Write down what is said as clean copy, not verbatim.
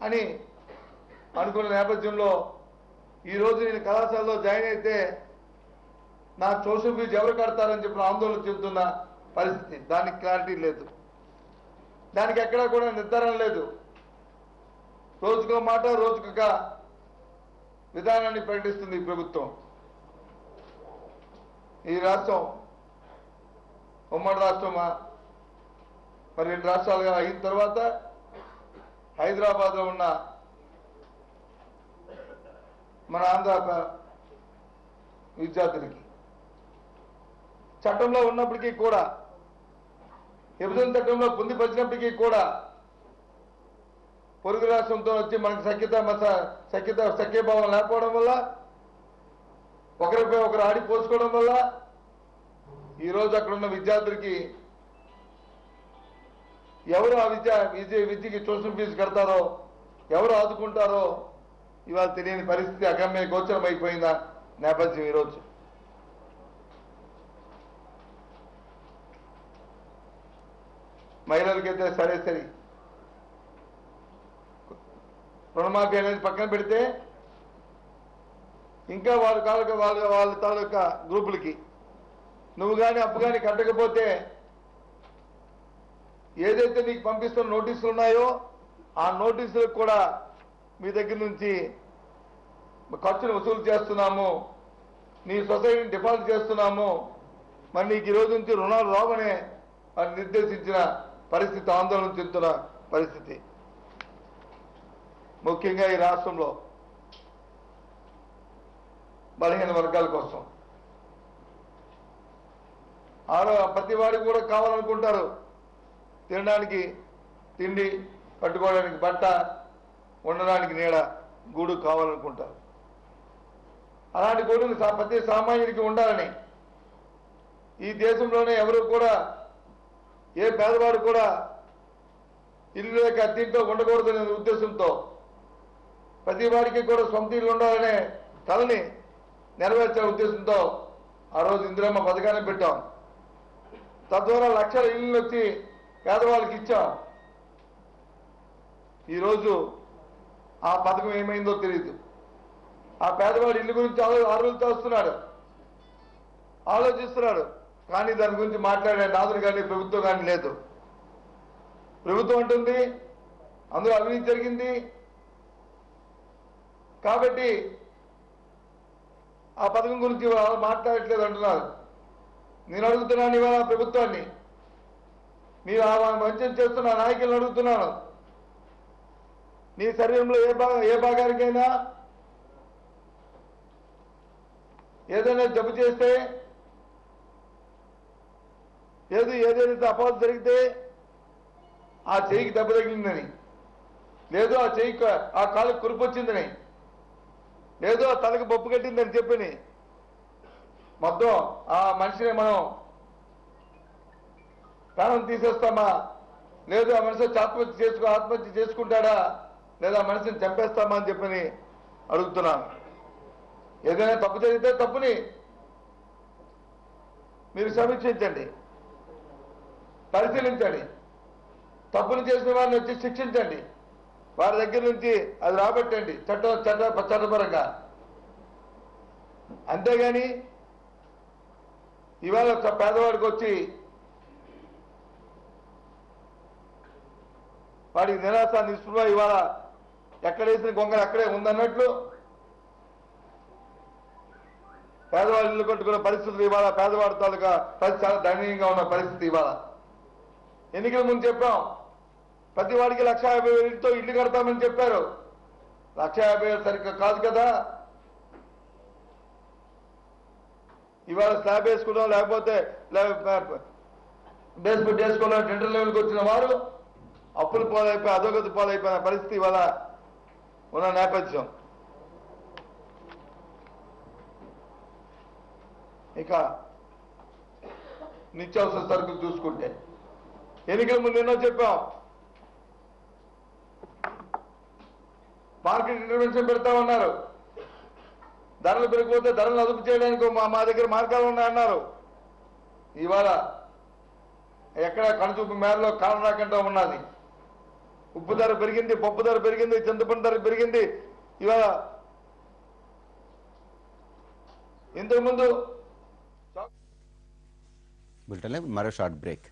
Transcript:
అని అనుకున్న నేపథ్యంలో ఈరోజు నేను కళాశాలలో జాయిన్ అయితే నా ట్యూషన్ ఫీజు ఎవరు కడతారని చెప్పిన ఆందోళన చెందుతున్న పరిస్థితి. దానికి క్లారిటీ లేదు, దానికి ఎక్కడా కూడా నిర్ధారణ లేదు. రోజుకో మాట రోజుకొక విధానాన్ని ప్రకటిస్తుంది ఈ ప్రభుత్వం. ఈ రాష్ట్రం ఉమ్మడి రాష్ట్రమా, మరి 2 రాష్ట్రాలుగా అయిన తర్వాత హైదరాబాద్లో ఉన్న మన ఆంధ్ర విద్యార్థులకి చట్టంలో ఉన్నప్పటికీ కూడా, విభజన చట్టంలో పొందుపరిచినప్పటికీ కూడా పొరుగు రాష్ట్రంతో వచ్చి మనకు సఖ్యభావం లేకపోవడం వల్ల, ఒకరిపై ఒకరు ఆడి పోసుకోవడం వల్ల ఈరోజు అక్కడ ఉన్న విద్యార్థులకి ఎవరు ఆ విద్యకి ట్యూషన్ ఫీజు కడతారో, ఎవరు ఆదుకుంటారో ఇవాళ తెలియని పరిస్థితి అగమ్య గోచరం అయిపోయిన నేపథ్యం ఈరోజు. మహిళలకైతే సరే రుణమాఫీ అనేది పక్కన పెడితే ఇంకా వాళ్ళ తాలూకా గ్రూపులకి నువ్వు కానీ అప్పు కానీ కట్టకపోతే ఏదైతే నీకు పంపిస్తున్న నోటీసులు ఉన్నాయో ఆ నోటీసులకు కూడా మీ దగ్గర నుంచి ఖర్చును వసూలు చేస్తున్నాము, నీ సొసైటీని డిపాజిట్ చేస్తున్నాము, మరి నీకు ఈ రోజు నుంచి రుణాలు రావనే అని నిర్దేశించిన పరిస్థితి, ఆందోళన చెందుతున్న పరిస్థితి. ముఖ్యంగా ఈ రాష్ట్రంలో బలహీన వర్గాల కోసం ప్రతి వాడికి కూడా కావాలనుకుంటారు. తినడానికి తిండి, కట్టుకోవడానికి బట్ట, ఉండడానికి నీడ, గూడు కావాలనుకుంటారు. అలాంటి గూడులు ప్రతి సామాన్యుడికి ఉండాలని ఈ దేశంలోనే ఎవరు కూడా, ఏ పేదవాడు కూడా ఇల్లు లేక అద్దెంతో ఉండకూడదనే ఉద్దేశంతో ప్రతి వాడికి కూడా సొంత ఇల్లు ఉండాలనే కళని నెరవేర్చే ఉద్దేశంతో ఆ రోజు ఇందిరమ్మ పథకాన్ని పెట్టాం. తద్వారా లక్షల ఇళ్ళు వచ్చి పేదవాళ్ళకి ఇచ్చాం. ఈరోజు ఆ పథకం ఏమైందో తెలియదు. ఆ పేదవాడి ఇల్లు గురించి ఆలోచిస్తున్నాడు, కానీ దాని గురించి మాట్లాడే నాదులు కానీ ప్రభుత్వం కానీ లేదు. ప్రభుత్వం అంటుంది అందులో అవినీతి జరిగింది కాబట్టి ఆ పథకం గురించి మాట్లాడట్లేదు అంటున్నారు. నేను అడుగుతున్నాను ఇవాళ ప్రభుత్వాన్ని, మీరు మంచి చేస్తున్న నాయకులను అడుగుతున్నాను, నీ శరీరంలో ఏ భాగానికైనా ఏదైనా జబ్బు చేస్తే, ఏదైతే అపవాదం జరిగితే ఆ చెయ్యికి దెబ్బ తగిలిందని, లేదు ఆ చెయ్యికి ఆ కాలుకి కురుపు వచ్చిందని, లేదు ఆ తలకు బొప్పు కట్టిందని చెప్పని మొత్తం ఆ మనిషిని మనం ప్రాణం తీసేస్తామా, లేదు ఆ మనిషి ఆత్మహత్య చేసుకుంటాడా, లేదా ఆ మనిషిని చంపేస్తామా అని చెప్పని అడుగుతున్నాను. ఏదైనా తప్పు జరిగితే తప్పుని మీరు సమీక్షించండి, పరిశీలించండి, తప్పులు చేసిన వారిని వచ్చి శిక్షించండి, వారి దగ్గర నుంచి అది రాబట్టండి చట్టపరంగా. అంతేగాని ఇవాళ పేదవాడికి వచ్చి వాడికి నిరాశ నిస్పృహ, ఇవాళ ఎక్కడేసిన గొంగలు అక్కడే ఉందన్నట్లు పేదవాళ్ళు ఇల్లు కట్టుకున్న పరిస్థితులు ఇవాళ పేదవాడి తాలూకా పరిస్థితి చాలా దయనీయంగా ఉన్న పరిస్థితి. ఇవాళ ఎన్నికల ముందు చెప్పాం ప్రతి వాడికి 1,50,000 ఇల్లు కడతామని చెప్పారు. 1,50,000 సరిగ్గా కాదు కదా. ఇవాళ స్లాబ్ వేసుకున్నాం, లేకపోతే బేస్మెంట్ వేసుకున్నాం, టెండర్ లెవెల్కి వచ్చిన వారు అప్పులు పాలైపోయి అధోగతి పాలైపోయిన పరిస్థితి ఇవాళ ఉన్న నేపథ్యం. ఇక నిత్యావసర సరుకులు చూసుకుంటే ఎన్నికల ముందు ఎన్నో చెప్పాం, మార్కెట్ ఇంటర్వెన్షన్ పెడతామన్నారు, ధరలు పెరిగిపోతే ధరలు అదుపు చేయడానికి మా దగ్గర మార్గాలు ఉన్నాయన్నారు. ఇవాళ ఎక్కడ కనుచూపు మేరలో కాలం రాకుండా ఉన్నది. ఉప్పు ధర పెరిగింది, పప్పు ధర పెరిగింది, చింతపండు ధర పెరిగింది. ఇవాళ ఇంతకుముందు మరో షార్ట్ బ్రేక్.